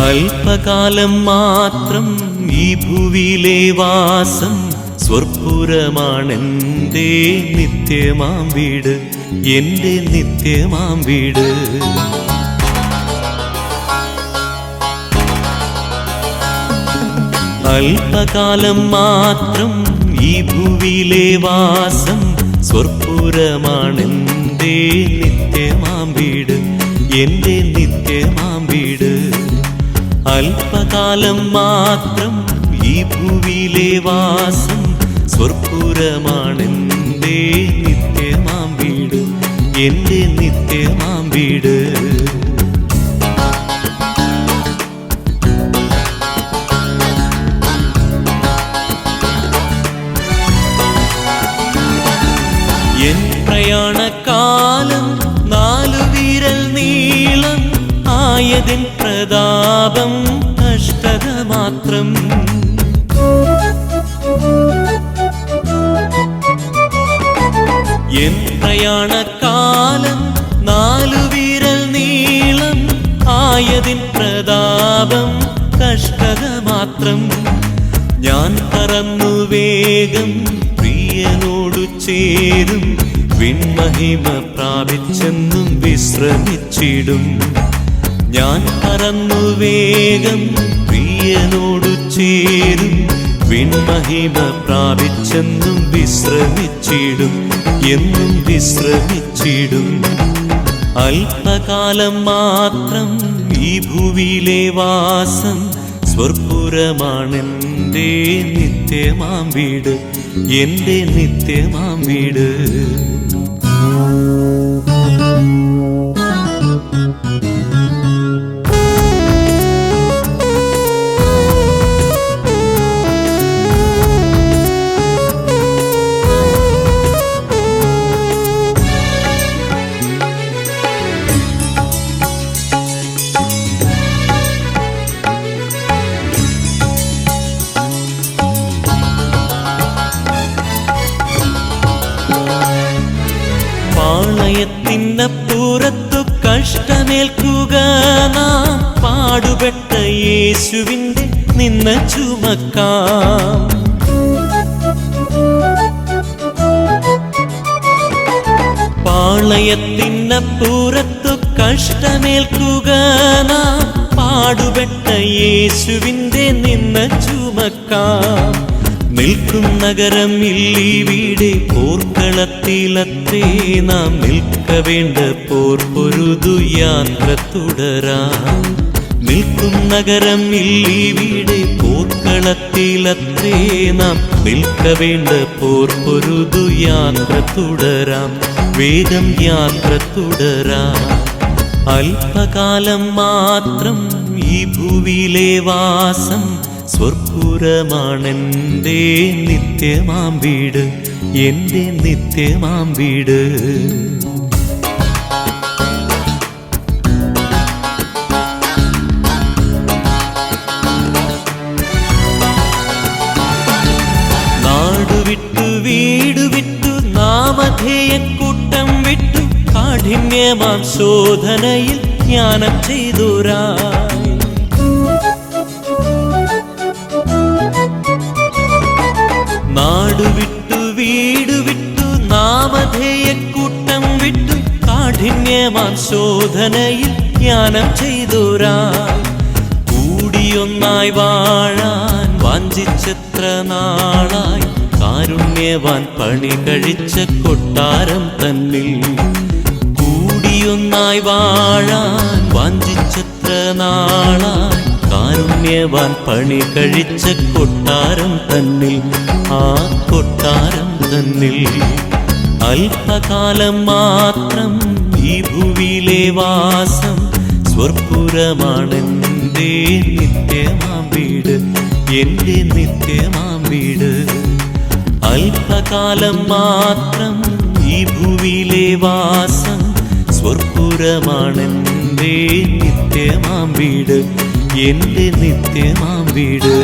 അല്പകാലം മാത്രം ഈ ഭൂവിയിലെ വാസം, സ്വർപ്പുരമാണെൻ്റെ നിത്യമാം വീട്, എൻ്റെ നിത്യമാം വീട്. അല്പകാലം മാത്രം ഈ ഭൂവിയിലെ വാസം, സ്വർപ്പുരമാണെൻ്റെ നിത്യമാം വീട്, എൻ്റെ നിത്യമാം വീട്. അല്പകാലം മാത്രം ഈ ഭൂവിയിലെ വാസം, സ്വർപ്പുരമാണെൻ്റെ നിത്യമാം വീട്, എൻ്റെ നിത്യമാം വീട്. എൻ പ്രയാണകാലം 4 വിരൽ നീളം ആയതിൻ പ്രതാപം കഷ്ടത മാത്രം. എൻ പ്രയാണകാലം 4 വിരൽ നീളം ആയതിൻ പ്രതാപം കഷ്ടത മാത്രം. ഞാൻ പറന്നു വേഗം പ്രിയനോടു ചേരും, വിൺമഹിമ പ്രാപിച്ചെന്നും വിശ്രമിച്ചിടും. ഞാൻ പറന്നു വേഗം പ്രിയനോടു ചേരും, വിൺമഹിമ പ്രാപിച്ചെന്നും വിശ്രമിച്ചിടും, എന്നും വിശ്രമിച്ചിടും. അല്പകാലം മാത്രം ഈ ഭൂവിയിലെ വാസം, സ്വർപ്പുരമാണെൻ്റെ നിത്യമാം വീട്, എൻ്റെ നിത്യമാം വീട്. പാളയത്തിനപ്പുറത്തു കഷ്ടമേൽക്കുക നാം, പാടുപെട്ട യേശുവിൻ്റെ നിന്ന ചുമക്കാം. പാളയത്തിനപ്പുറത്തു കഷ്ടമേൽക്കുക നാം, പാടുപെട്ട യേശുവിൻ്റെ നിന്ന ചുമക്കാം. നിൽക്കും നഗരം ഇല്ലീവിടെ, പോർക്കളത്തിലത്രേ നാം നിൽക്കവേണ്ട പോർപ്പൊരുതു യാത്ര തുടരാം. നിൽക്കും നഗരം ഇല്ലീവിടെ, പോർക്കളത്തിലത്രേ നാം നിൽക്കവേണ്ട പോർപ്പൊരുതു യാത്ര തുടരാം, വേഗം യാത്ര തുടരാം. അല്പകാലം മാത്രം ഈ ഭൂവിയിലെ വാസം, സ്വർപ്പുരമാണെൻ്റെ നിത്യമാം വീട്, എൻ്റെ നിത്യമാം വീട്. നാടുവിട്ടു വീടുവിട്ടു നാമധേയക്കൂട്ടം വിട്ടു, കാഠിന്യമാം ശോധനയിൽ ജ്ഞാനം ചെയ്തോരായി. നാടുവിട്ടു വീടുവിട്ടു നാമധേയക്കൂട്ടം വിട്ടു, കാഠിന്യമാം ശോധനയിൽ ജ്ഞാനം ചെയ്തോരായി. കൂടിയൊന്നായി വാഴാൻ വാഞ്ചിച്ചെത്ര നാളായി, കാരുണ്യവാൻ പണി കഴിച്ച കൊട്ടാരം തന്നിൽ. കൂടിയൊന്നായി വാഴാൻ വാഞ്ചിച്ചെത്ര നാളായി, കാരുണ്യവാൻ പണി കഴിച്ച കൊട്ടാരം തന്നിൽ, ആ കൊട്ടാരം തന്നിൽ. അല്പകാലം മാത്രം ഈ ഭൂവിയിലെ വാസം, സ്വർപ്പുരമാണെൻ്റെ നിത്യമാം വീട്, എൻ്റെ നിത്യമാം വീട്. അല്പകാലം മാത്രം ഈ ഭൂവിയിലെ വാസം, സ്വർപ്പുരമാണെൻ്റെ നിത്യമാം വീട്, എൻ്റെ നിത്യമാം വീട്.